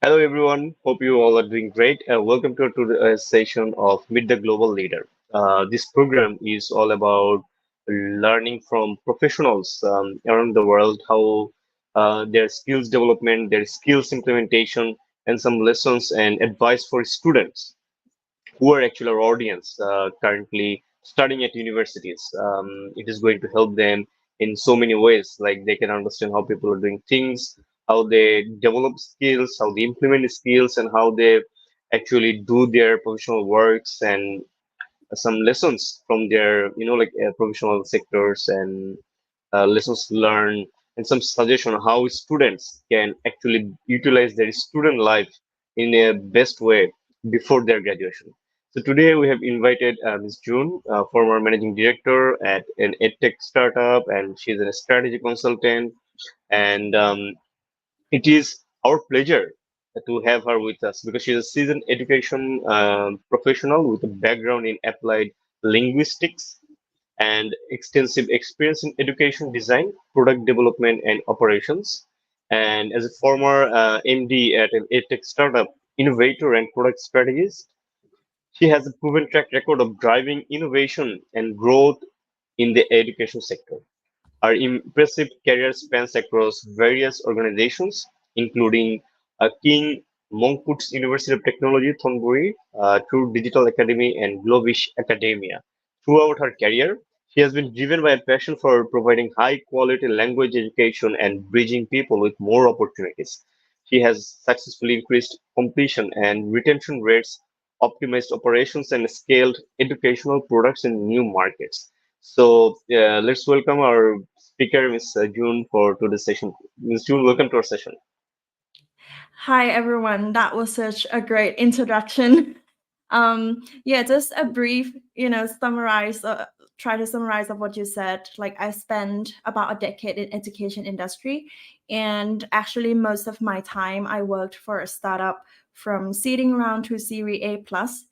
Hello, everyone. Hope you all are doing great. Welcome to today's session of Meet the Global Leader. This program is all about learning from professionals around the world how their skills development, their skills implementation, and some lessons and advice for students who are actually our audience currently studying at universities. It is going to help them in so many ways, like they can understand how people are doing things, how they develop skills, how they implement skills, and how they actually do their professional works and some lessons from their, professional sectors and lessons learned and some suggestion on how students can actually utilize their student life in a best way before their graduation. So today we have invited Ms. June, former managing director at an edtech startup, and she's a strategy consultant. And it is our pleasure to have her with us because she's a seasoned education professional with a background in applied linguistics and extensive experience in education design, product development, and operations. And as a former MD at an edtech startup, innovator, and product strategist, she has a proven track record of driving innovation and growth in the education sector. Her impressive career spans across various organizations, including King Mongkut's University of Technology, Thonburi, True Digital Academy, and Globish Academia. Throughout her career, she has been driven by a passion for providing high quality language education and bridging people with more opportunities. She has successfully increased completion and retention rates, optimized operations, and scaled educational products in new markets. So let's welcome our speaker, Ms. June, for today's session. Ms. June, welcome to our session. Hi, everyone. That was such a great introduction. Yeah, just a brief, try to summarize of what you said. Like I spent about a decade in education industry, and actually most of my time I worked for a startup from seeding round to Series A plus.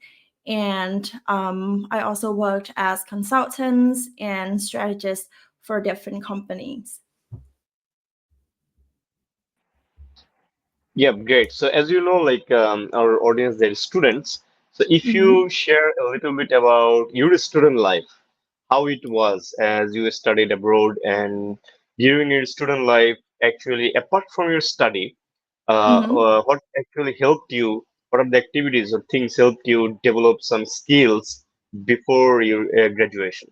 And I also worked as consultants and strategists for different companies. Yeah, great. So as you know, like our audience, they're students. So if Mhm. you share a little bit about your student life, how it was as you studied abroad and during your student life, actually, apart from your study, Mhm. what actually helped you? What are the activities or things helped you develop some skills before your graduation?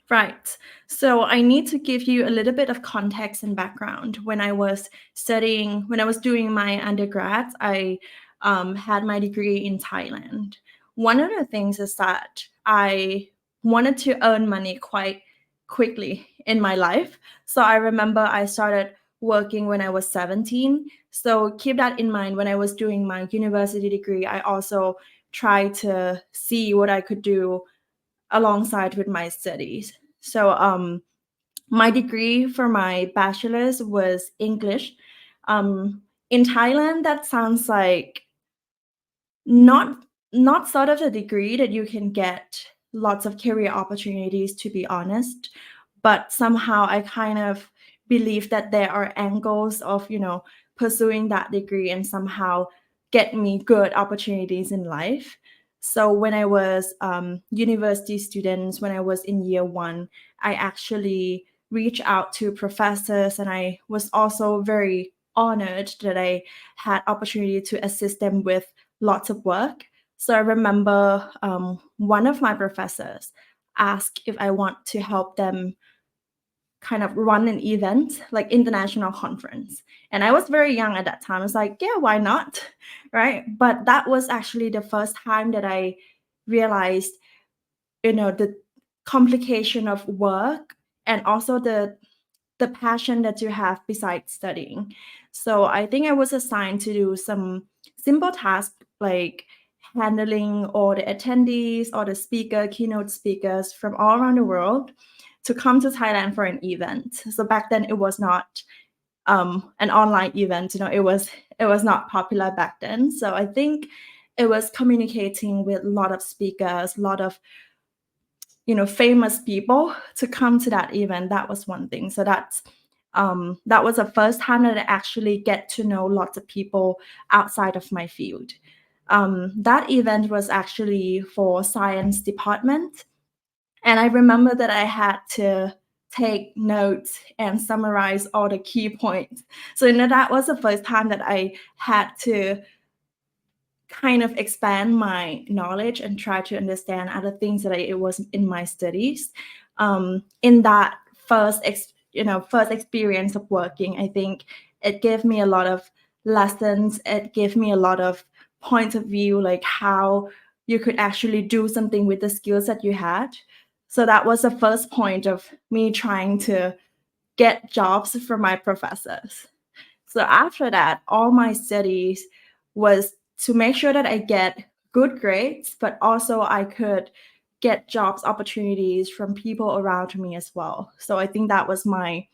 Right. So I need to give you a little bit of context and background. When I was doing my undergrad, I had my degree in Thailand. One of the things is that I wanted to earn money quite quickly in my life. So I remember I started working when I was 17. So keep that in mind. When I was doing my university degree, I also tried to see what I could do alongside with my studies. So my degree for my bachelor's was English. In Thailand, that sounds like not not sort of a degree that you can get lots of career opportunities, to be honest. But somehow I kind of believe that there are angles of pursuing that degree and somehow get me good opportunities in life. So when I was university students, when I was in year one, I actually reached out to professors, and I was also very honored that I had opportunity to assist them with lots of work. So I remember one of my professors asked if I want to help them kind of run an event, like international conference. And I was very young at that time. I was like, yeah, why not? Right. But that was actually the first time that I realized, the complication of work and also the passion that you have besides studying. So I think I was assigned to do some simple tasks like handling all the attendees or the keynote speakers from all around the world to come to Thailand for an event. So back then it was not an online event. It was not popular back then. So I think it was communicating with a lot of speakers, a lot of famous people to come to that event. That was one thing. So that's That was the first time that I actually get to know lots of people outside of my field. That event was actually for science department, and I remember that I had to take notes and summarize all the key points. So that was the first time that I had to kind of expand my knowledge and try to understand other things that it was in my studies. In that first experience of working, I think it gave me a lot of lessons. It gave me a lot of points of view, like how you could actually do something with the skills that you had. So that was the first point of me trying to get jobs from my professors. So after that, all my studies was to make sure that I get good grades, but also I could get jobs opportunities from people around me as well. So I think that was my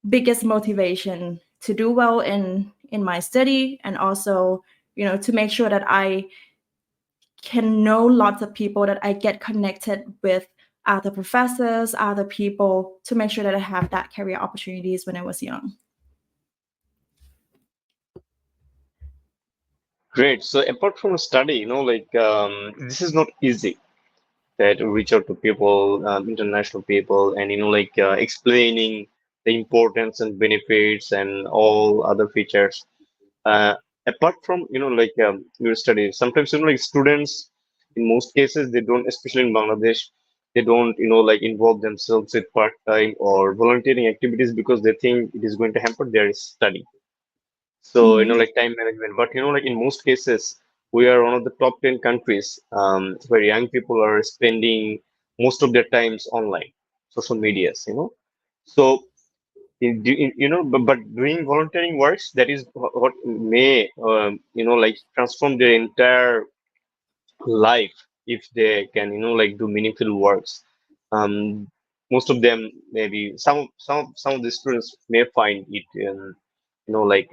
biggest motivation to do well in my study, and also, to make sure that I can know lots of people, that I get connected with other professors, other people, to make sure that I have that career opportunities when I was young. Great. So apart from study, this is not easy that reach out to people, international people, and explaining the importance and benefits and all other features. Uh, Apart from your studies, sometimes like students, in most cases, they don't, especially in Bangladesh, they don't involve themselves with part-time or volunteering activities because they think it is going to hamper their study. So, Mm-hmm. time management. But, in most cases, we are one of the top 10 countries where young people are spending most of their times online, social medias. So, but doing volunteering works, that is what may, transform their entire life if they can do meaningful works. um Most of them, maybe some of the students may find it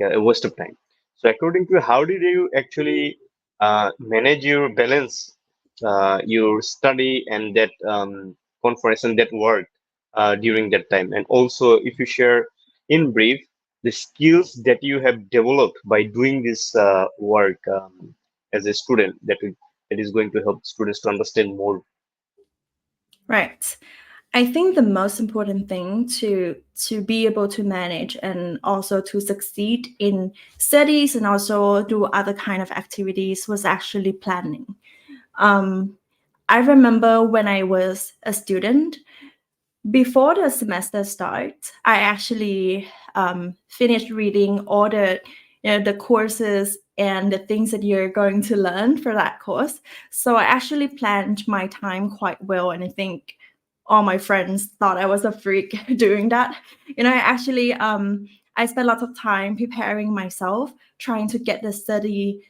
a waste of time. So according to you, how did you actually manage your balance, your study and that conference and that work during that time? And also, if you share in brief the skills that you have developed by doing this work as a student, that is going to help students to understand more. Right. I think the most important thing to be able to manage and also to succeed in studies and also do other kind of activities was actually planning. Um, I remember when I was a student, before the semester starts, I actually finished reading all the courses and the things that you're going to learn for that course. So I actually planned my time quite well, and I think all my friends thought I was a freak doing that. I spent lots of time preparing myself, trying to get the study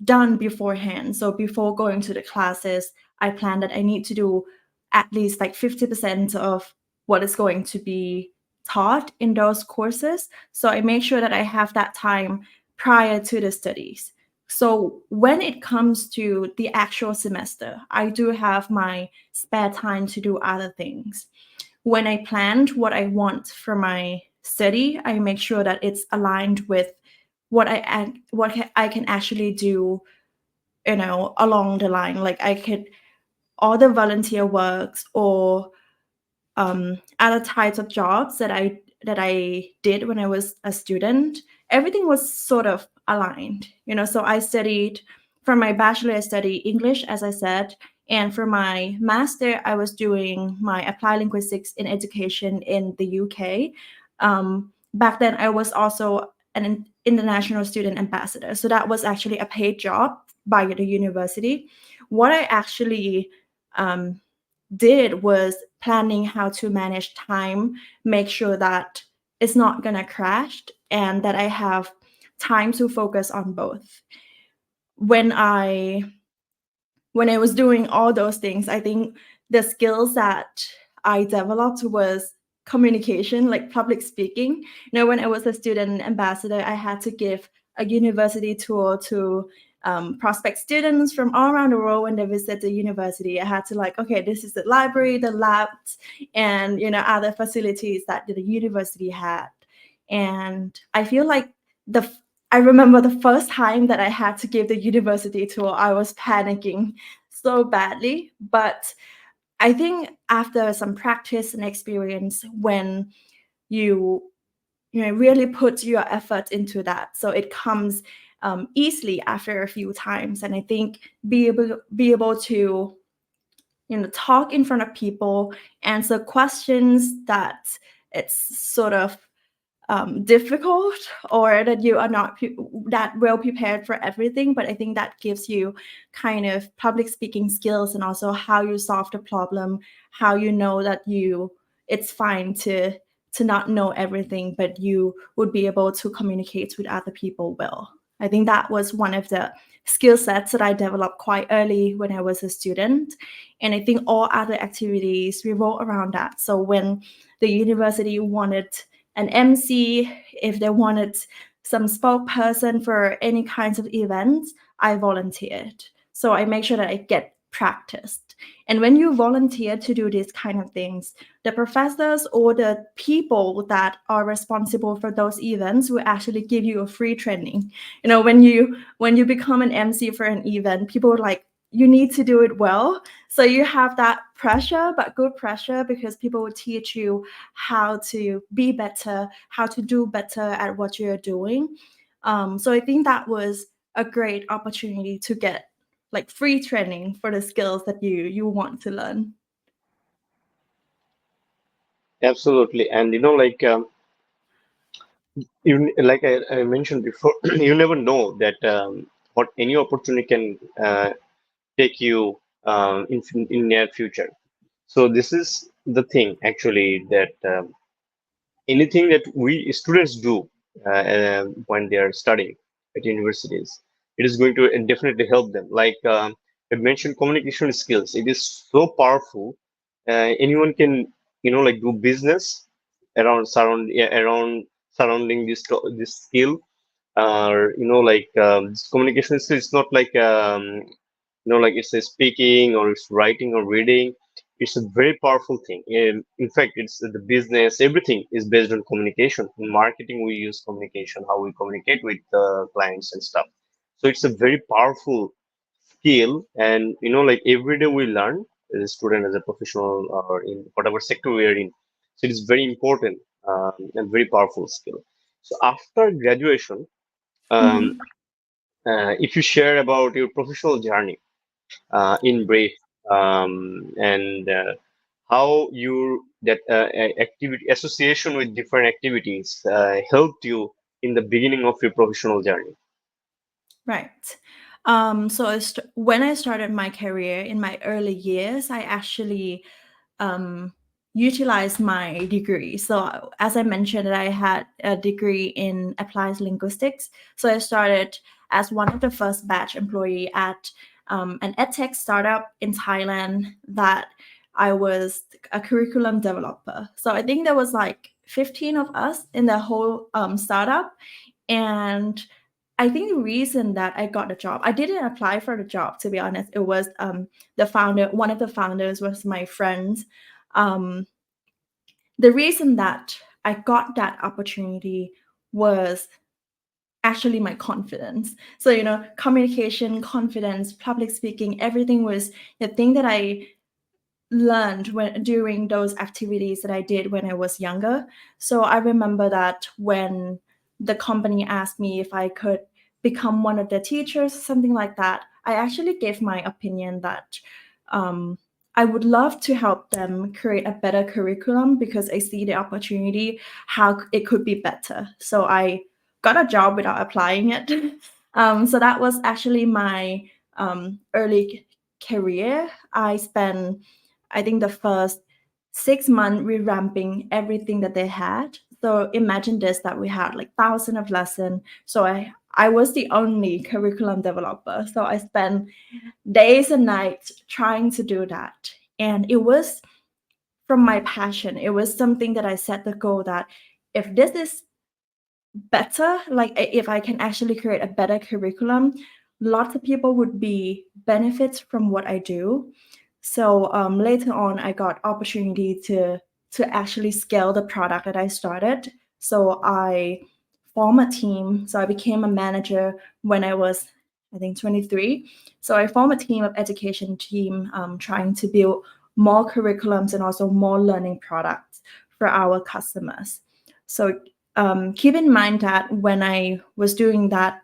done beforehand. So before going to the classes, I planned that I need to do at least like 50% of what is going to be taught in those courses. So I make sure that I have that time prior to the studies. So when it comes to the actual semester, I do have my spare time to do other things. When I planned what I want for my study, I make sure that it's aligned with what I can actually do, along the line. Like I could all the volunteer works or other types of jobs that I did when I was a student, everything was sort of aligned. So I studied for my bachelor, I studied English, as I said, and for my master, I was doing my applied linguistics in education in the UK. Back then, I was also an international student ambassador, so that was actually a paid job by the university. What I actually did was planning how to manage time, make sure that it's not gonna crash, and that I have time to focus on both. When I when I was doing all those things, I think the skills that I developed was communication, like public speaking. When I was a student ambassador, I had to give a university tour to prospect students from all around the world when they visit the university. I had to okay, this is the library, the labs, and other facilities that the university had. And I feel like the I remember the first time that I had to give the university tour, I was panicking so badly. But I think after some practice and experience, when you really put your effort into that, so it comes easily after a few times. And I think be able to talk in front of people, answer questions that it's sort of difficult, or that you are not that well prepared for everything. But I think that gives you kind of public speaking skills, and also how you solve the problem, how you know that it's fine to not know everything, but you would be able to communicate with other people well. I think that was one of the skill sets that I developed quite early when I was a student. And I think all other activities revolve around that. So when the university wanted an MC, if they wanted some spokesperson for any kinds of events, I volunteered. So I make sure that I get practiced. And when you volunteer to do these kind of things, the professors or the people that are responsible for those events will actually give you a free training. When you become an MC for an event, people are like, you need to do it well. So you have that pressure, but good pressure, because people will teach you how to be better, how to do better at what you're doing. So I think that was a great opportunity to get like free training for the skills that you want to learn. Absolutely. And like I mentioned before, you never know that what any opportunity can take you in near future. So this is the thing actually that anything that we students do when they are studying at universities, it is going to definitely help them. Like I mentioned, communication skills. It is so powerful. Anyone can, like do business around surrounding this skill. Like this communication skills. It's not like like it's a speaking or it's writing or reading. It's a very powerful thing. In fact, it's the business, everything is based on communication. In marketing, we use communication, how we communicate with clients and stuff. So it's a very powerful skill. And like every day we learn as a student, as a professional, or in whatever sector we are in. So it is very important and very powerful skill. So after graduation, um, Mhm. if you share about your professional journey in brief, and how that activity association with different activities helped you in the beginning of your professional journey. Right. So when I started my career in my early years, I actually um, utilized my degree. So as I mentioned, I had a degree in applied linguistics. So I started as one of the first batch employee at an edtech startup in Thailand, that I was a curriculum developer. So I think there was like 15 of us in the whole startup. And I think the reason that I got the job, I didn't apply for the job, to be honest. It was the founder, one of the founders was my friend. Um, the reason that I got that opportunity was actually my confidence. So, communication, confidence, public speaking, everything was the thing that I learned during those activities that I did when I was younger. So I remember that when the company asked me if I could become one of their teachers, something like that, I actually gave my opinion that um, I would love to help them create a better curriculum, because I see the opportunity how it could be better. So I got a job without applying it. So that was actually my early career. I spent, I think, the first 6 months revamping everything that they had. So imagine this, that we had like thousands of lessons. So I was the only curriculum developer. So I spent days and nights trying to do that. And it was from my passion. It was something that I set the goal that if this is better, like if I can actually create a better curriculum, lots of people would be benefits from what I do. So later on, I got opportunity to actually scale the product that I started. So I formed a team. So I became a manager when I was, I think, 23. So I formed a team of education team, trying to build more curriculums and also more learning products for our customers. So keep in mind that when I was doing that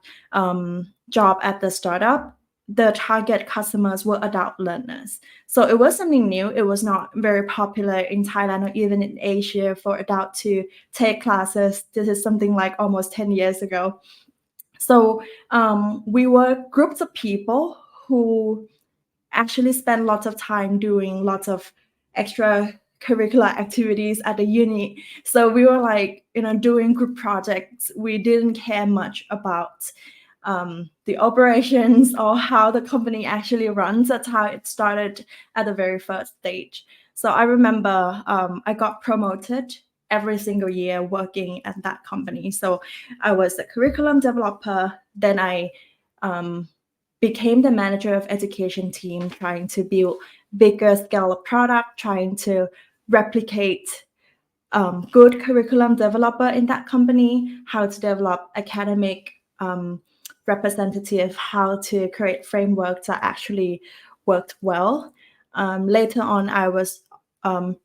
job at the startup, the target customers were adult learners. So it was something new. It was not very popular in Thailand or even in Asia for adults to take classes. This is something like almost 10 years ago. So we were groups of people who actually spend lots of time doing lots of extracurricular activities at the uni. So we were like, doing group projects. We didn't care much about the operations or how the company actually runs. That's how it started at the very first stage. So I remember I got promoted every single year working at that company. So I was the curriculum developer. Then I became the manager of education team, trying to build bigger scale of product, trying to replicate good curriculum developer in that company, how to develop academic representative, how to create frameworks that actually worked well. Later on, I was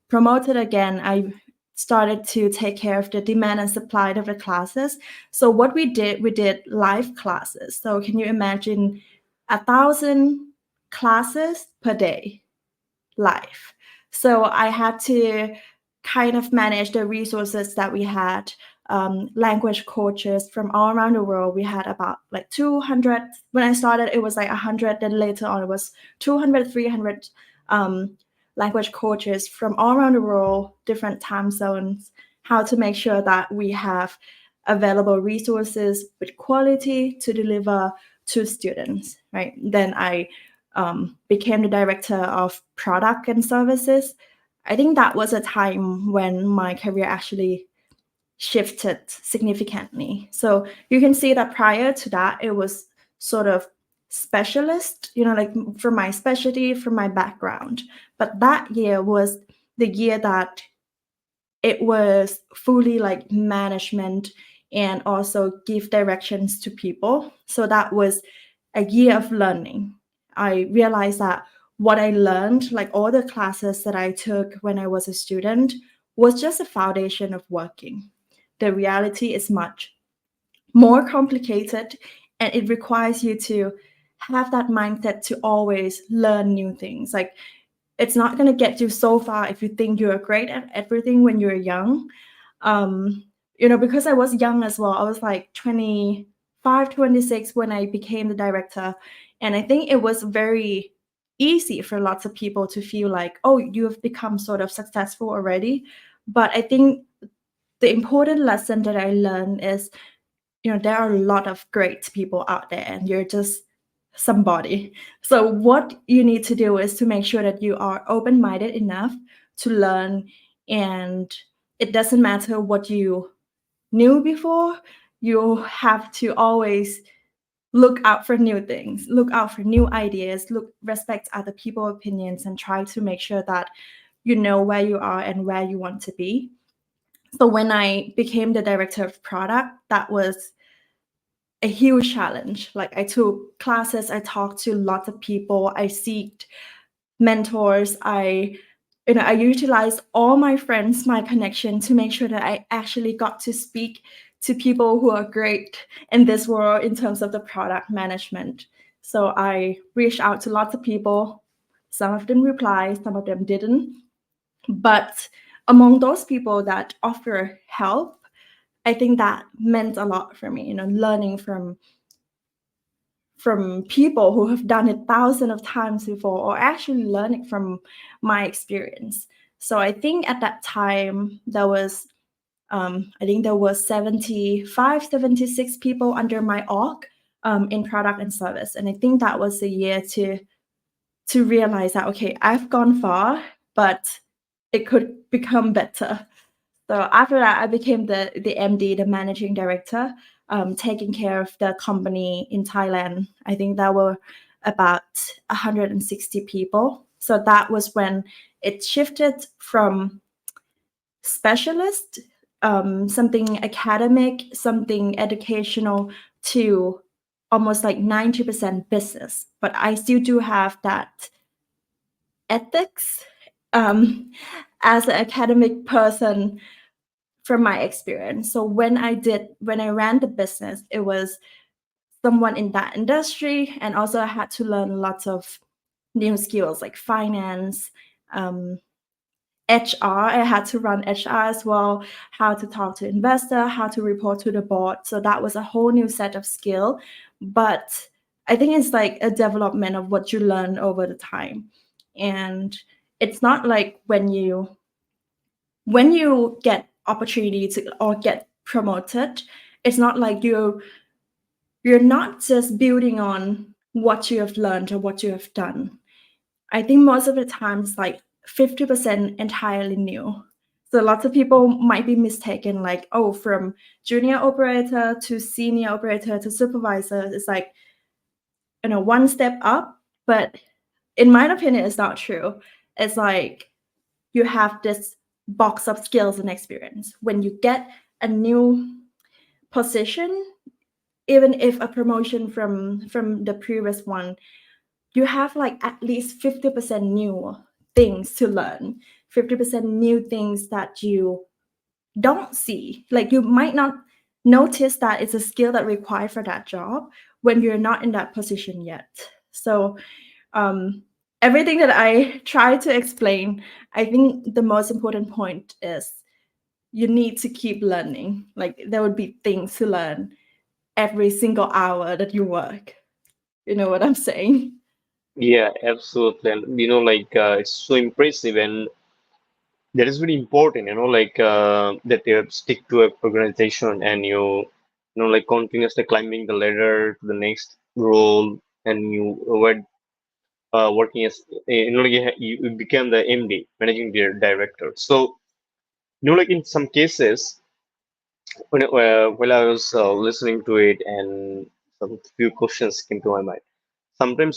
promoted again. I started to take care of the demand and supply of the classes. So what we did live classes. So can you imagine 1,000 classes per day live? So I had to kind of manage the resources that we had. Language coaches from all around the world. We had about like 200. When I started, it was like 100. Then later on, it was 200, 300 language coaches from all around the world, different time zones, how to make sure that we have available resources with quality to deliver to students, right? Then I became the director of product and services. I think that was a time when my career actually shifted significantly. So you can see that prior to that, it was sort of specialist, like for my specialty, for my background. But that year was the year that it was fully like management and also give directions to people. So that was a year of learning. I realized that what I learned, like all the classes that I took when I was a student, was just a foundation of working. The reality is much more complicated, and it requires you to have that mindset to always learn new things. Like it's not going to get you so far if you think you're great at everything when you're young. Because I was young as well. I was like 25, 26 when I became the director. And I think it was very easy for lots of people to feel like, oh, you have become sort of successful already. But I think the important lesson that I learned is, there are a lot of great people out there and you're just somebody. So what you need to do is to make sure that you are open-minded enough to learn, and it doesn't matter what you knew before. You have to always look out for new things, look out for new ideas, respect other people's opinions, and try to make sure that you know where you are and where you want to be. So when I became the director of product, that was a huge challenge. Like I took classes, I talked to lots of people, I seeked mentors, I utilized all my friends, my connection to make sure that I actually got to speak to people who are great in this world in terms of the product management. So I reached out to lots of people. Some of them replied, some of them didn't. But among those people that offer help, I think that meant a lot for me, learning from people who have done it thousands of times before, or actually learning from my experience. So I think at that time there was, I think there was 75, 76 people under my org in product and service. And I think that was the year to realize that, okay, I've gone far, but it could become better. So after that, I became the MD, the managing director, taking care of the company in Thailand. I think there were about 160 people. So that was when it shifted from specialist something academic, something educational, to almost like 90% business. But I still do have that ethics um, as an academic person from my experience. So when I ran the business, it was someone in that industry, and also I had to learn lots of new skills like finance, um, HR. I had to run HR as well, how to talk to investor, how to report to the board. So that was a whole new set of skill. But I think it's like a development of what you learn over the time. And it's not like when you get opportunity to or get promoted, it's not like you're not just building on what you have learned or what you have done. I think most of the time it's like 50% entirely new. So lots of people might be mistaken, like, oh, from junior operator to senior operator to supervisor, it's like, one step up. But in my opinion, it's not true. It's like you have this box of skills and experience. When you get a new position, even if a promotion from the previous one, you have like at least 50% new things to learn, 50% new things that you don't see. Like you might not notice that it's a skill that required for that job when you're not in that position yet. So um, everything that I try to explain, I think the most important point is you need to keep learning. Like there would be things to learn every single hour that you work. You know what I'm saying? Yeah, absolutely. And it's so impressive, and that is very important, that you stick to a organization, and like continuously climbing the ladder to the next role, and you were working as, you became the MD, managing director. So, like in some cases, while I was listening to it, and some few questions came to my mind. Sometimes,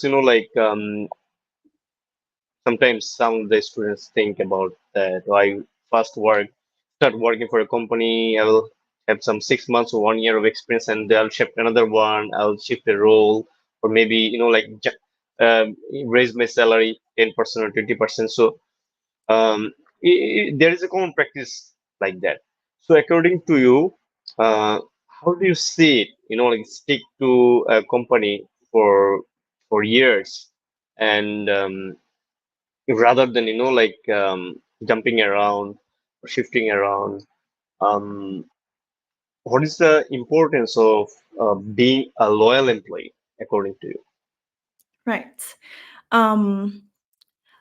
sometimes some of the students think about that. I first start working for a company. I will have some 6 months or 1 year of experience, and I'll shift another one. I'll shift a role, or maybe raise my salary 10% or 20%. So um, there is a common practice like that. So according to you, uh, how do you see it? Like stick to a company for years, and rather than jumping around or shifting around. um, what is the importance of being a loyal employee according to you? Right. Um,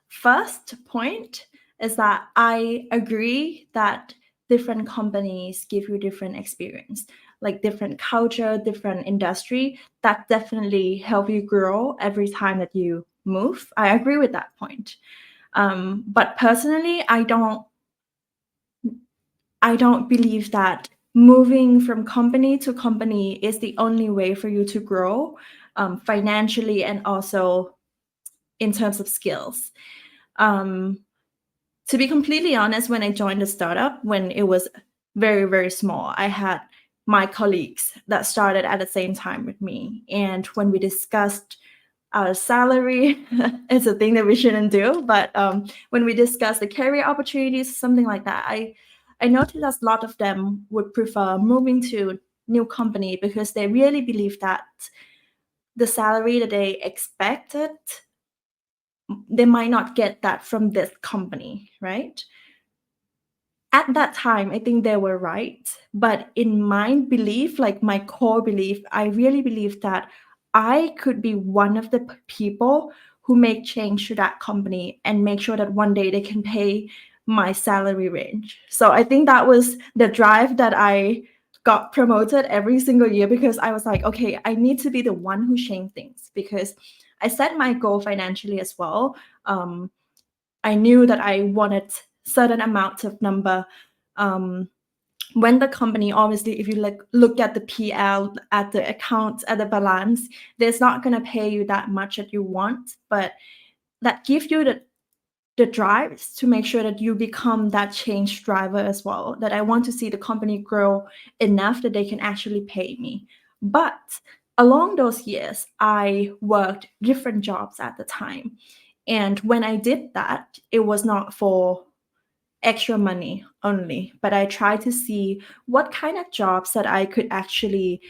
First point is that I agree that different companies give you different experience, like different culture, different industry, that definitely help you grow every time that you move. I agree with that point. But personally, I don't believe that moving from company to company is the only way for you to grow, financially and also in terms of skills. Um, to be completely honest, when I joined the startup, when it was very, very small, I had my colleagues that started at the same time with me. And when we discussed our salary, it's a thing that we shouldn't do. But when we discussed the career opportunities, something like that, I noticed that a lot of them would prefer moving to new company because they really believe that the salary that they expected, they might not get that from this company, right? At that time, I think they were right. But in my belief, like my core belief, I really believe that I could be one of the people who make change to that company and make sure that one day they can pay my salary range. So I think that was the drive that I got promoted every single year, because I was like, okay, I need to be the one who change things, because I set my goal financially as well. Um, I knew that I wanted certain amount of number. Um, when the company, obviously, if you look at the PL, at the accounts, at the balance, there's not going to pay you that much that you want, but that gives you the the drives to make sure that you become that change driver as well. That I want to see the company grow enough that they can actually pay me. But along those years, I worked different jobs at the time. And when I did that, it was not for extra money only, but I tried to see what kind of jobs that I could actually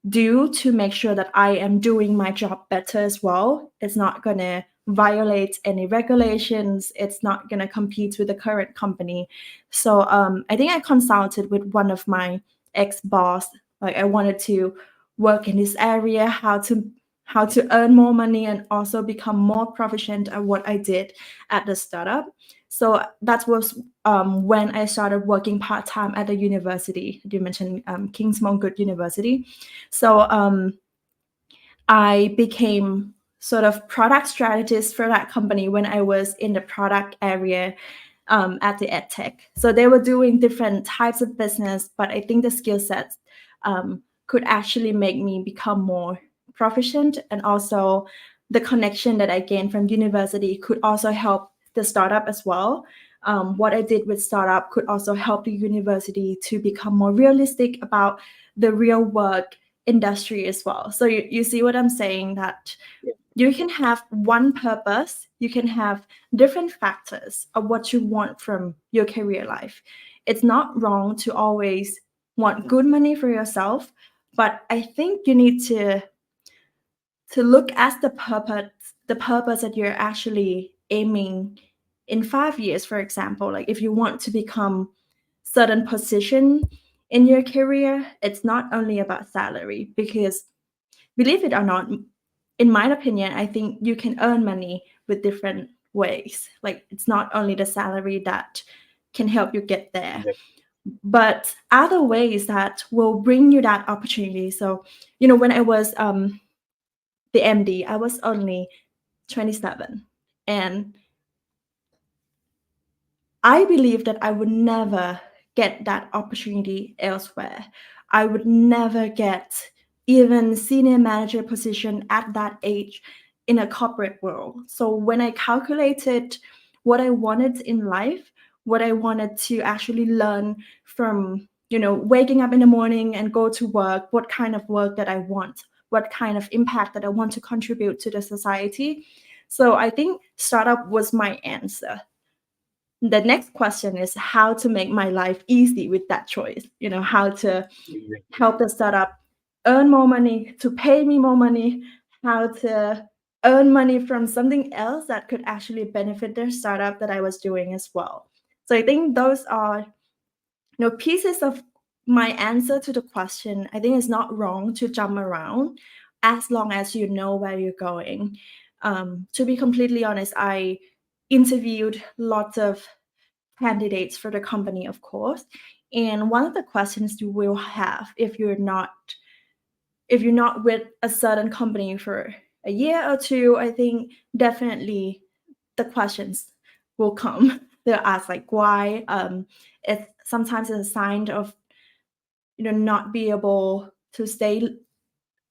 do to make sure that I am doing my job better as well. It's not going to violate any regulations. It's not going to compete with the current company. So I think I consulted with one of my ex boss. Like I wanted to work in this area, how to earn more money and also become more proficient at what I did at the startup. So that was when I started working part time at the university. You mentioned King's Mongkut University. So I became sort of product strategist for that company when I was in the product area at the edtech. So they were doing different types of business, but I think the skill sets could actually make me become more proficient, and also the connection that I gained from university could also help the startup as well. What I did with startup could also help the university to become more realistic about the real work industry as well. So you see what I'm saying, that you can have one purpose, you can have different factors of what you want from your career life. It's not wrong to always want good money for yourself, but I think you need to look at the purpose that you're actually aiming in 5 years, for example. Like if you want to become certain position in your career, it's not only about salary, because believe it or not, in my opinion, I think you can earn money with different ways. Like it's not only the salary that can help you get there, but other ways that will bring you that opportunity. So, when I was the MD, I was only 27, and I believe that I would never get that opportunity elsewhere. I would never get even senior manager position at that age in a corporate world. So when I calculated what I wanted in life, what I wanted to actually learn from, waking up in the morning and go to work, what kind of work that I want, what kind of impact that I want to contribute to the society. So I think startup was my answer. The next question is how to make my life easy with that choice. How to help the startup earn more money, to pay me more money, how to earn money from something else that could actually benefit their startup that I was doing as well. So I think those are pieces of my answer to the question. I think it's not wrong to jump around as long as you know where you're going. To be completely honest, I interviewed lots of candidates for the company, of course. And one of the questions you will have if you're not with a certain company for a year or two, I think definitely the questions will come. They'll ask like why. It's sometimes it's a sign of not be able to stay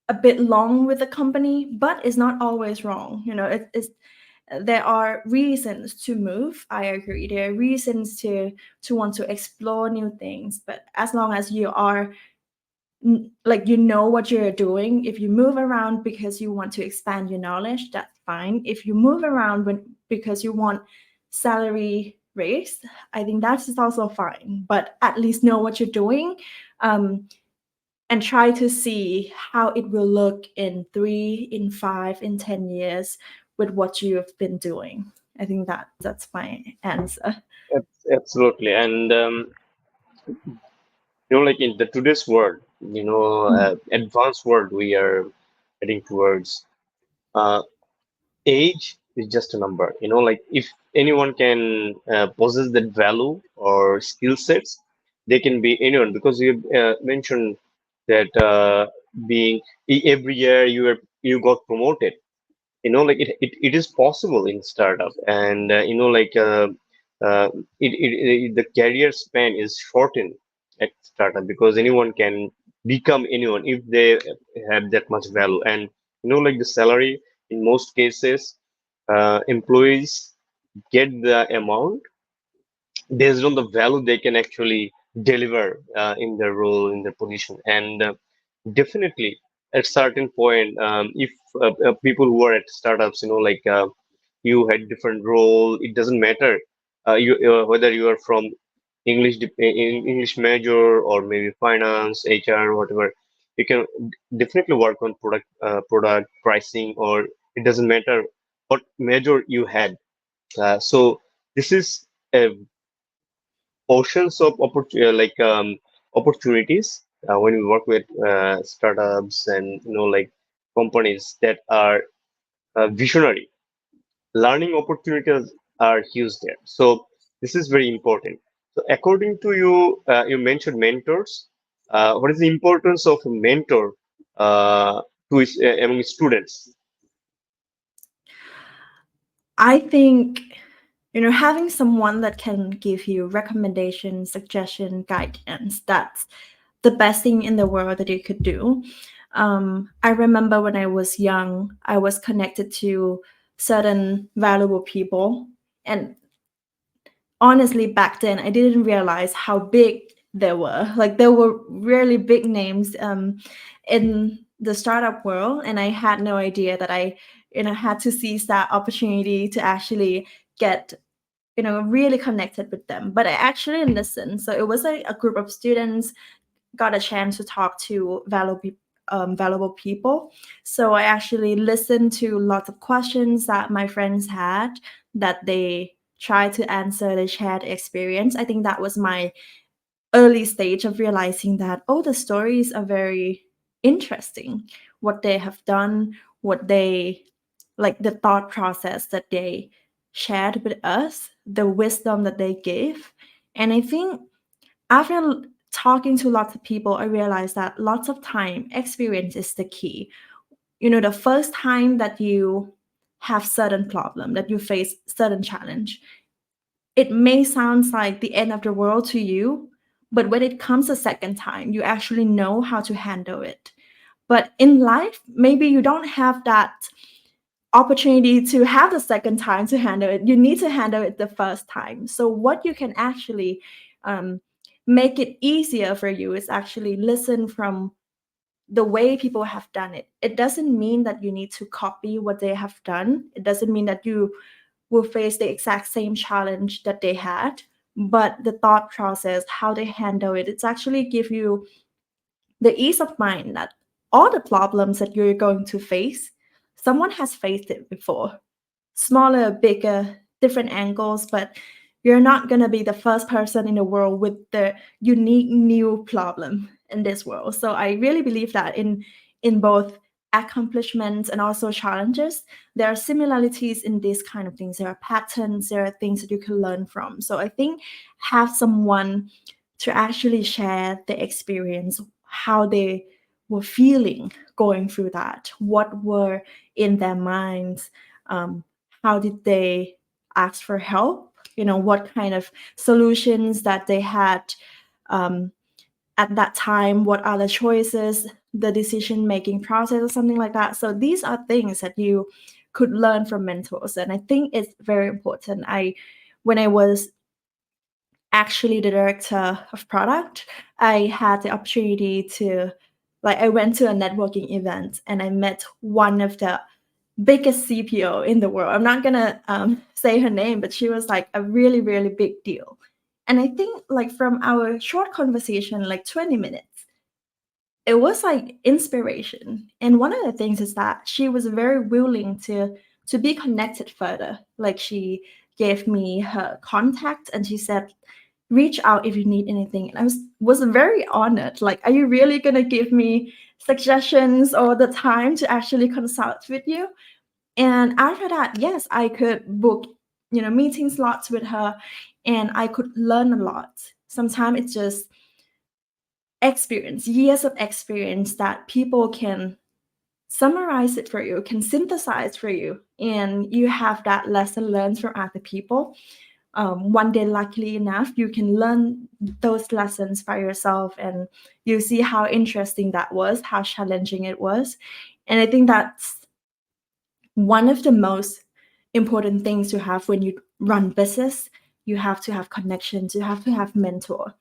a bit long with the company, but it's not always wrong. There are reasons to move. I agree. There are reasons to want to explore new things, but as long as you are like what you're doing, if you move around because you want to expand your knowledge, that's fine. If you move around because you want salary raise, I think that's also fine. But at least know what you're doing, and try to see how it will look in 3, in 5, in 10 years with what you have been doing. I think that's my answer. Absolutely. And like in the today's world, advanced world we are heading towards, uh, age is just a number. Like if anyone can possess that value or skill sets, they can be anyone, because you mentioned that being every year you got promoted. Like it is possible in startup, and uh, the career span is shortened at startup, because anyone can become anyone if they have that much value. And like the salary in most cases, employees get the amount based on the value they can actually deliver in their role, in their position. And definitely, at certain point, if people who are at startups, like you had different role, it doesn't matter whether you are from English major or maybe finance, HR, whatever. You can definitely work on product pricing, or it doesn't matter what major you had. So this is a oceans of opportunities when we work with startups and like companies that are visionary. Learning opportunities are huge there. So this is very important. So according to you, you mentioned mentors. What is the importance of a mentor among students? I think, having someone that can give you recommendation, suggestion, guidance, that's the best thing in the world that you could do. I remember when I was young, I was connected to certain valuable people. And honestly, back then, I didn't realize how big they were. Like, there were really big names in the startup world. And I had no idea that I, had to seize that opportunity to actually get really connected with them. But I actually listened. So it was a group of students, got a chance to talk to valuable people. So I actually listened to lots of questions that my friends had, that they tried to answer, they shared experience. I think that was my early stage of realizing that, oh, the stories are very interesting. What they have done, what they like, the thought process that they shared with us, the wisdom that they gave. And I think after talking to lots of people, I realized that lots of time experience is the key. The first time that you have certain problem, that you face certain challenge, it may sound like the end of the world to you, but when it comes a second time, you actually know how to handle it. But in life, maybe you don't have that opportunity to have the second time to handle it. You need to handle it the first time. So what you can actually um, make it easier for you is actually listen from the way people have done it. It doesn't mean that you need to copy what they have done. It doesn't mean that you will face the exact same challenge that they had, but the thought process, how they handle it, it's actually give you the ease of mind that all the problems that you're going to face, someone has faced it before. Smaller, bigger, different angles, but you're not going to be the first person in the world with the unique new problem in this world. So I really believe that in both accomplishments and also challenges, there are similarities in these kind of things. There are patterns, there are things that you can learn from. So I think have someone to actually share the experience, how they were feeling going through that, what were in their minds, um, how did they ask for help, what kind of solutions that they had um, at that time, what are the choices, the decision making process, or something like that. So these are things that you could learn from mentors, and I think it's very important. When I was actually the director of product, I had the opportunity to, like, I went to a networking event and I met one of the biggest CPO in the world. I'm not gonna say her name, but she was like a really, really big deal. And I think, like, from our short conversation, like 20 minutes, it was like inspiration. And one of the things is that she was very willing to be connected further. Like, she gave me her contact and she said, reach out if you need anything. And I was very honored. Like, are you really gonna give me suggestions or the time to actually consult with you? And after that, yes, I could book, meeting slots with her, and I could learn a lot. Sometimes it's just experience, years of experience that people can summarize it for you, can synthesize for you, and you have that lesson learned from other people. One day, luckily enough, you can learn those lessons by yourself, and you see how interesting that was, how challenging it was. And I think that's one of the most important things to have when you run business, you have to have connections, you have to have mentor.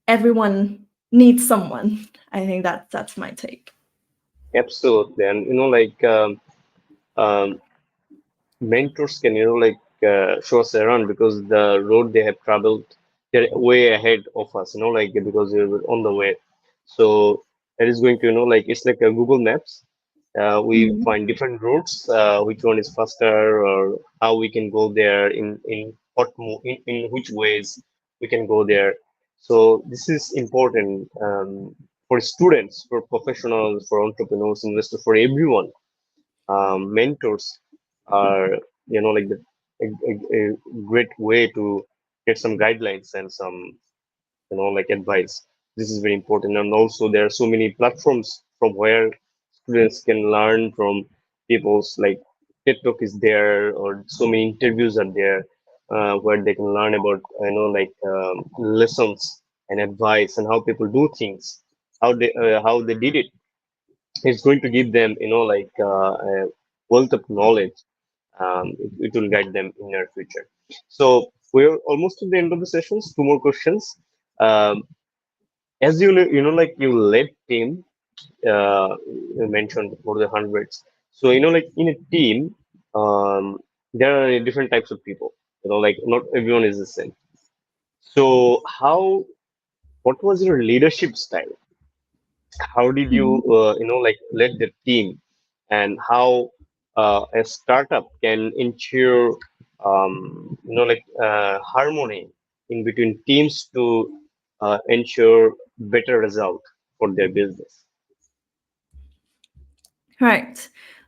Everyone needs someone. I think that's my take. Absolutely. And um, mentors can show us around because the road they have traveled, they're way ahead of us, because we were on the way. So that is going to, it's like a Google Maps. We Mhm. find different routes, which one is faster, or how we can go there, in which ways we can go there. So this is important, for students, for professionals, for entrepreneurs, investors, for everyone. Mentors are, a great way to get some guidelines and some, advice. This is very important. And also there are so many platforms from where students can learn from people's, like TED Talk is there, or so many interviews are there, where they can learn about, lessons and advice and how people do things, how they did it. It's going to give them, a wealth of knowledge. It will guide them in their future. So we're almost at the end of the sessions. Two more questions. um, as you led team, you mentioned for the hundreds. So in a team, there are different types of people. Not everyone is the same. So what was your leadership style? How did you Mhm. lead the team, and how a startup can ensure harmony in between teams to ensure better result for their business? Right.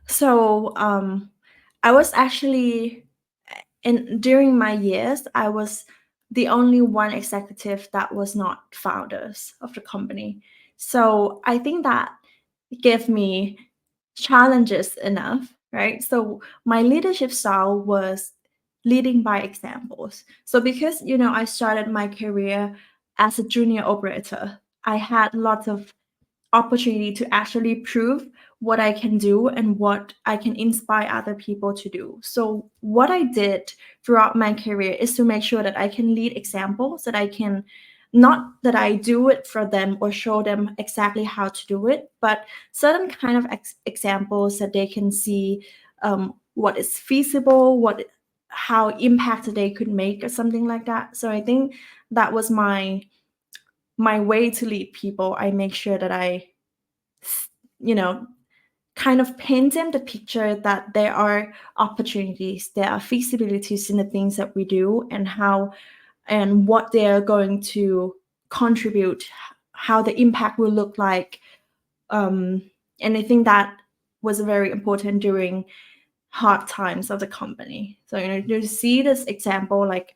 So I was actually, and during my years, I was the only one executive that was not founders of the company. So I think that gave me challenges enough, right? So my leadership style was leading by examples. So because I started my career as a junior operator, I had lots of opportunity to actually prove what I can do and what I can inspire other people to do. So, what I did throughout my career is to make sure that I can lead examples, that I can not that I do it for them or show them exactly how to do it, but certain kind of examples that they can see what is feasible, how impact they could make or something like that. So I think that was my way to lead people. I make sure that I you know, kind of paint them the picture that there are opportunities, there are feasibilities in the things that we do, and how and what they are going to contribute, how the impact will look like. Um, and I think that was very important during hard times of the company. So you see this example, like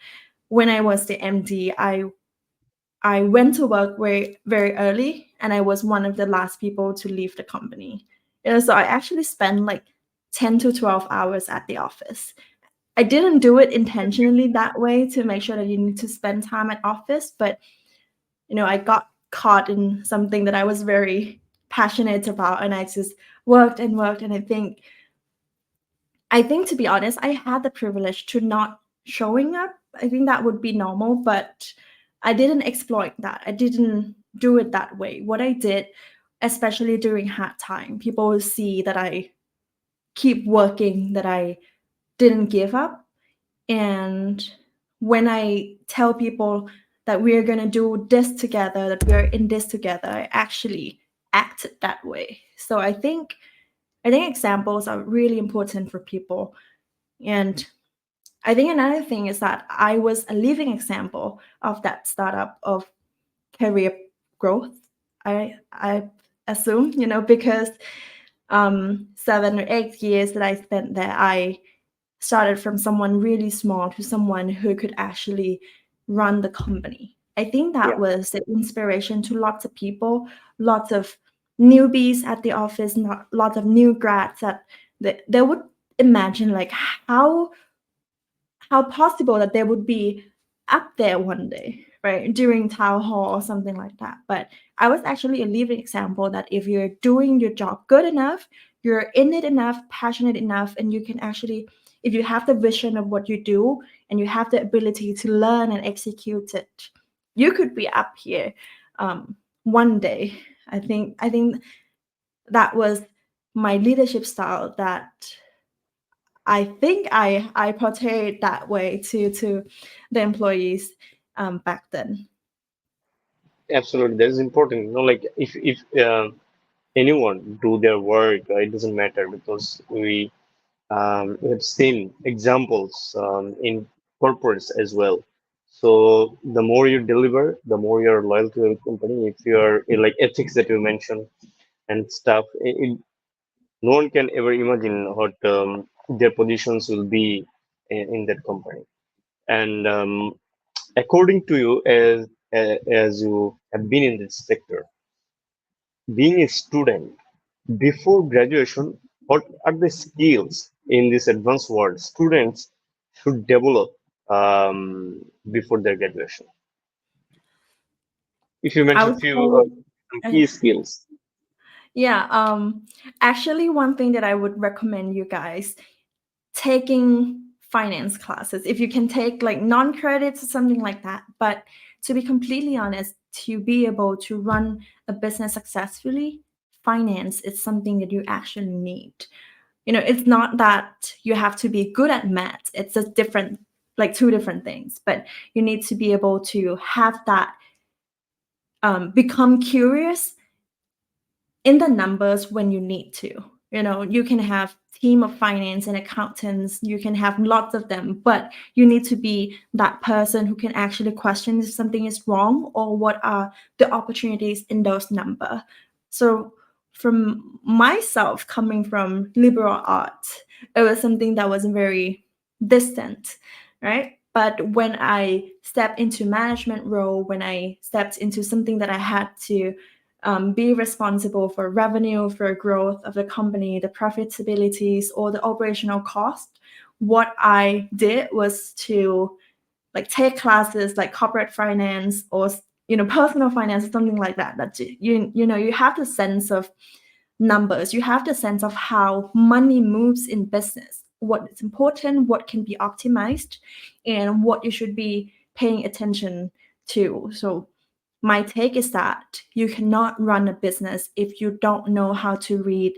when I was the MD, I went to work very, very early, and I was one of the last people to leave the company. So I actually spent like 10 to 12 hours at the office. I didn't do it intentionally that way to make sure that you need to spend time at office, but I got caught in something that I was very passionate about, and I just worked and worked. And I think to be honest, I had the privilege to not showing up. I think that would be normal, but I didn't exploit that. I didn't do it that way. What I did, especially during hard time, people will see that I keep working, that I didn't give up. And when I tell people that we're going to do this together, that we're in this together, I actually acted that way. So I think examples are really important for people. And I think another thing is that I was a living example of that startup, of career growth. I assume, because 7 or 8 years that I spent there, I started from someone really small to someone who could actually run the company. I think that Yeah. was the inspiration to lots of people, lots of newbies at the office, not lots of new grads that they would imagine like how possible that they would be up there one day, right? During town hall or something like that. But I was actually a living example that if you're doing your job good enough, you're in it enough, passionate enough, and you can actually if you have the vision of what you do and you have the ability to learn and execute it, you could be up here one day. I think that was my leadership style that I portrayed that way to the employees back then. Absolutely, that is important. Like if anyone do their work, it doesn't matter because we have seen examples in corporates as well. So the more you deliver, the more you're loyal to your company. If you're like ethics that you mentioned and stuff, no one can ever imagine what their positions will be in that company. And according to you, as you have been in this sector, being a student before graduation, what are the skills in this advanced world students should develop before their graduation? If you I mention would few some say, key skills. yeah, actually, one thing that I would recommend you guys taking finance classes, if you can take like non-credits or something like that. But to be completely honest, to be able to run a business successfully, finance is something that you actually need. It's not that you have to be good at math. It's just different, like two different things. But you need to be able to have that, become curious in the numbers when you need to. You can have team of finance and accountants, you can have lots of them, but you need to be that person who can actually question if something is wrong or what are the opportunities in those number. So from myself, coming from liberal arts, it was something that was very distant, right? But when I stepped into management role, when I stepped into something that I had to be responsible for revenue, for growth of the company, the profitabilities, or the operational cost. What I did was to like take classes like corporate finance or personal finance or something like that. That you have the sense of numbers, you have the sense of how money moves in business, what is important, what can be optimized, and what you should be paying attention to. So my take is that you cannot run a business if you don't know how to read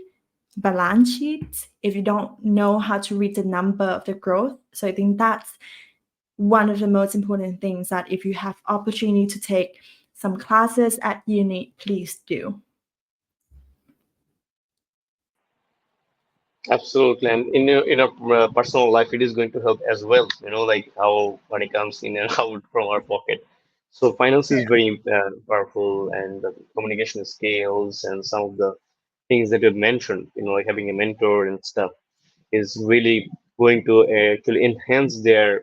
balance sheets, if you don't know how to read the number of the growth. So I think that's one of the most important things, that if you have opportunity to take some classes at uni, please do. Absolutely, and in a personal life, it is going to help as well. Like how money comes in and out from our pocket. So finance is very powerful, and the communication skills and some of the things that you've mentioned, like having a mentor and stuff, is really going to actually enhance their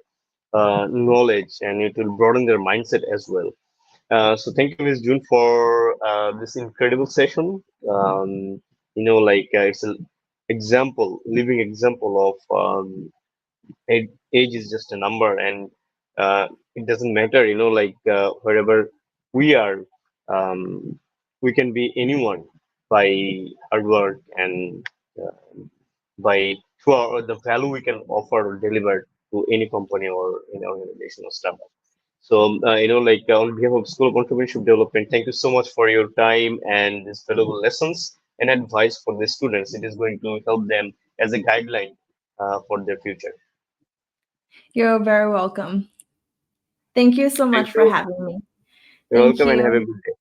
knowledge, and it will broaden their mindset as well. So thank you, Ms. June, for this incredible session. Like it's an example, living example of age is just a number, and it doesn't matter. Like wherever we are, um, we can be anyone by hard work and uh, by through the value we can offer or deliver to any company or any organization or startup. So, like on behalf of School of Entrepreneurship Development, thank you so much for your time and these valuable lessons and advice for the students. It is going to help them as a guideline for their future. You're very welcome. Thank you so Thank much for you. having me. You're Thank welcome and have a you. good day.